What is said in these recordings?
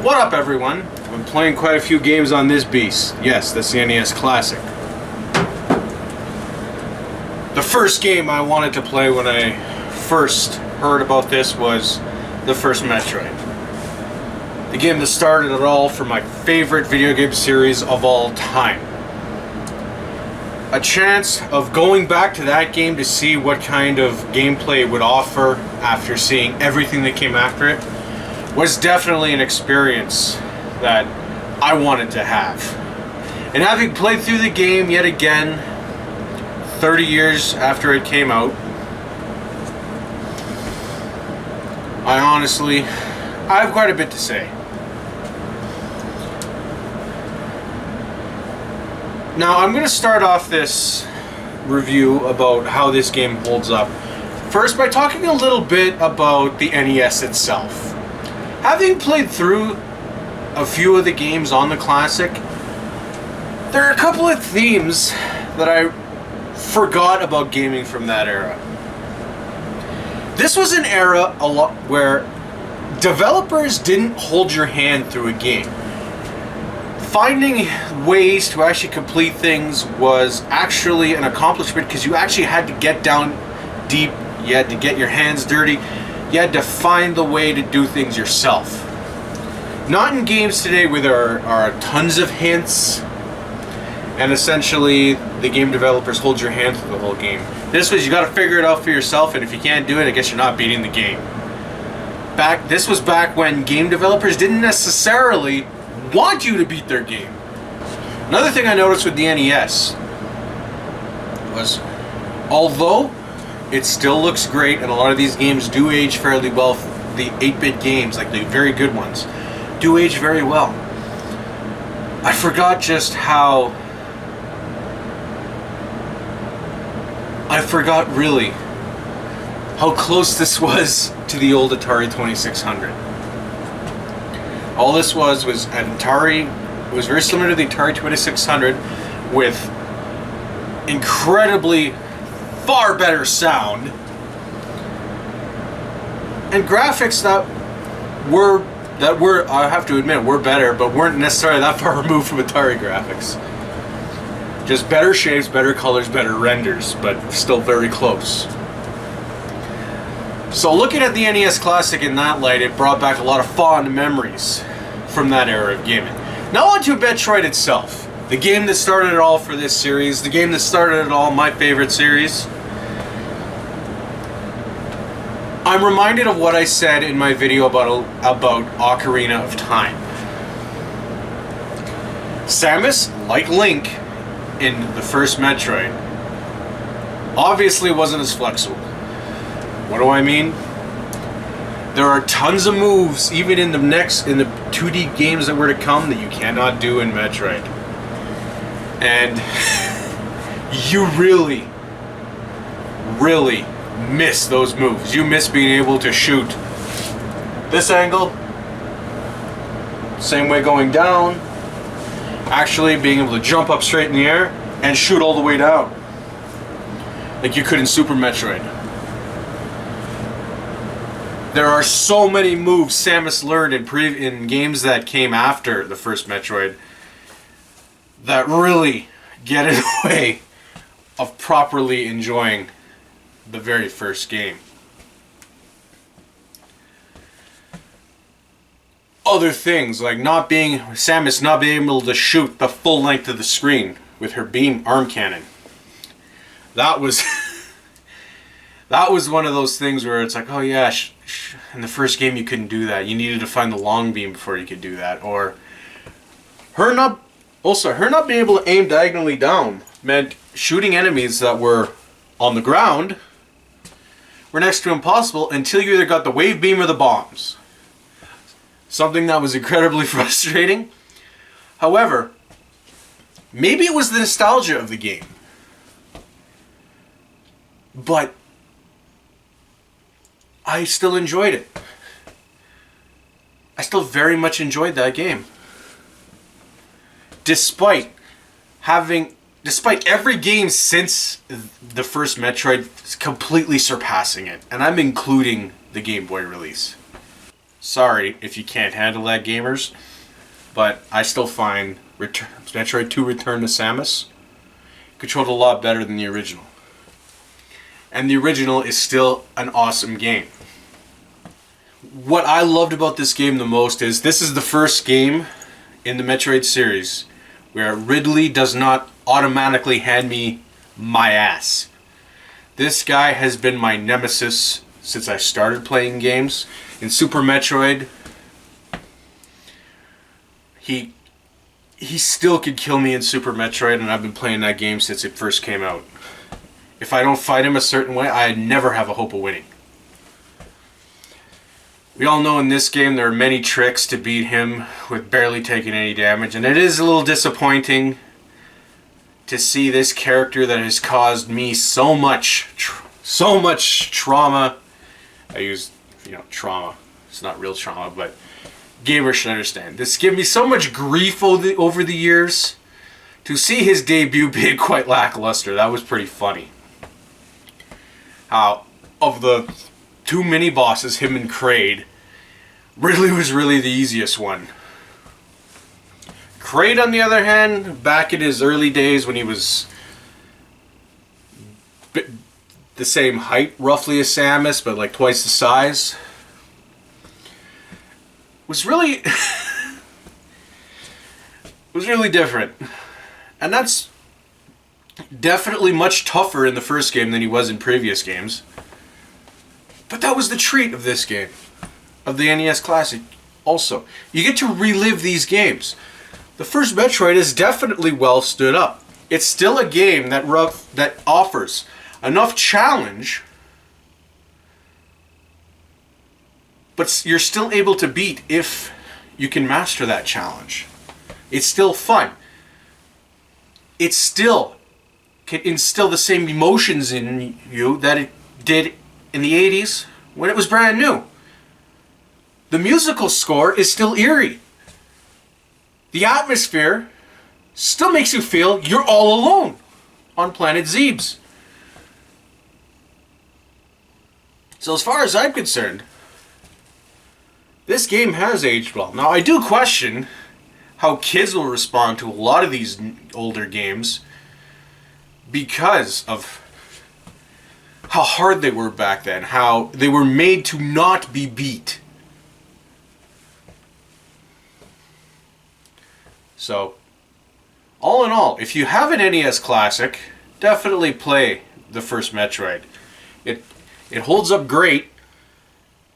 What up, everyone? I've been playing quite a few games on this beast. Yes, that's the NES Classic. The first game I wanted to play when I first heard about this was the first Metroid. The game that started it all for my favorite video game series of all time. A chance of going back to that game to see what kind of gameplay it would offer after seeing everything that came after it was definitely an experience that I wanted to have. And having played through the game yet again 30 years after it came out, I have quite a bit to say. Now I'm going to start off this review about how this game holds up first by talking a little bit about the NES itself. Having played through a few of the games on the Classic, there are a couple of themes that I forgot about gaming from that era. This was an era where developers didn't hold your hand through a game. Finding ways to actually complete things was actually an accomplishment because you actually had to get down deep, you had to get your hands dirty, you had to find the way to do things yourself. Not in games today where there are tons of hints and essentially the game developers hold your hand through the whole game. This was, you gotta figure it out for yourself, and if you can't do it, I guess you're not beating the game. This was back when game developers didn't necessarily want you to beat their game. Another thing I noticed with the NES was, although it still looks great, and a lot of these games do age fairly well, the 8-bit games, like the very good ones, do age very well. I forgot really how close this was to the old Atari 2600. All this was an Atari. It was very similar to the Atari 2600 with incredibly far better sound and graphics that were, I have to admit, were better, but weren't necessarily that far removed from Atari graphics. Just better shapes, better colors, better renders, but still very close. So looking at the NES Classic in that light, it brought back a lot of fond memories from that era of gaming. Now on to Metroid itself. The game that started it all for this series, the game that started it all, my favorite series. I'm reminded of what I said in my video about Ocarina of Time. Samus, like Link in the first Metroid, obviously wasn't as flexible. What do I mean? There are tons of moves, even in the 2D games that were to come, that you cannot do in Metroid. And you really, really miss those moves. You miss being able to shoot this angle, same way going down, actually being able to jump up straight in the air and shoot all the way down, like you could in Super Metroid. There are so many moves Samus learned in games that came after the first Metroid that really get in the way of properly enjoying the very first game. Other things like Samus not being able to shoot the full length of the screen with her beam arm cannon. That was that was one of those things where it's like, oh yeah, in the first game you couldn't do that. You needed to find the long beam before you could do that. Or her not being able to aim diagonally down meant shooting enemies that were on the ground were next to impossible until you either got the wave beam or the bombs. Something that was incredibly frustrating. However, maybe it was the nostalgia of the game, but I still enjoyed it. I still very much enjoyed that game. Despite every game since the first Metroid completely surpassing it, and I'm including the Game Boy release. Sorry if you can't handle that, gamers, but I still find Metroid 2 Return to Samus controlled a lot better than the original. And the original is still an awesome game. What I loved about this game the most is this is the first game in the Metroid series where Ridley does not automatically hand me my ass. This guy has been my nemesis since I started playing games. In Super Metroid, he still could kill me in Super Metroid, and I've been playing that game since it first came out. If I don't fight him a certain way, I never have a hope of winning. We all know in this game there are many tricks to beat him with barely taking any damage, and it is a little disappointing to see this character that has caused me so much trauma. I use, trauma. It's not real trauma, but gamers should understand. This gave me so much grief over the years. To see his debut being quite lackluster, that was pretty funny. How, of the two mini-bosses, him and Kraid, Ridley was really the easiest one. Kraid, on the other hand, back in his early days when he was the same height, roughly, as Samus, but like twice the size, was really different. And that's definitely much tougher in the first game than he was in previous games. But that was the treat of this game, of the NES Classic. Also, you get to relive these games. The first Metroid is definitely well stood up. It's still a game that offers enough challenge, but you're still able to beat if you can master that challenge. It's still fun. It still can instill the same emotions in you that it did in the 80s when it was brand new. The musical score is still eerie. The atmosphere still makes you feel you're all alone on planet Zebes. So as far as I'm concerned, this game has aged well. Now, I do question how kids will respond to a lot of these older games because of how hard they were back then, how they were made to not be beat. So, all in all, if you have an NES Classic, definitely play the first Metroid. It holds up great,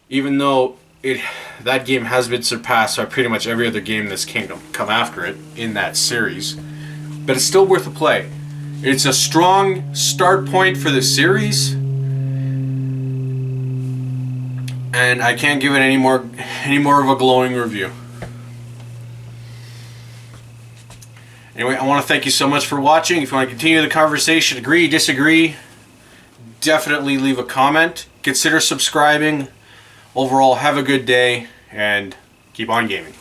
even though that game has been surpassed by pretty much every other game in this kingdom come after it in that series. But it's still worth a play. It's a strong start point for the series, and I can't give it any more of a glowing review. Anyway, I want to thank you so much for watching. If you want to continue the conversation, agree, disagree, definitely leave a comment. Consider subscribing. Overall, have a good day, and keep on gaming.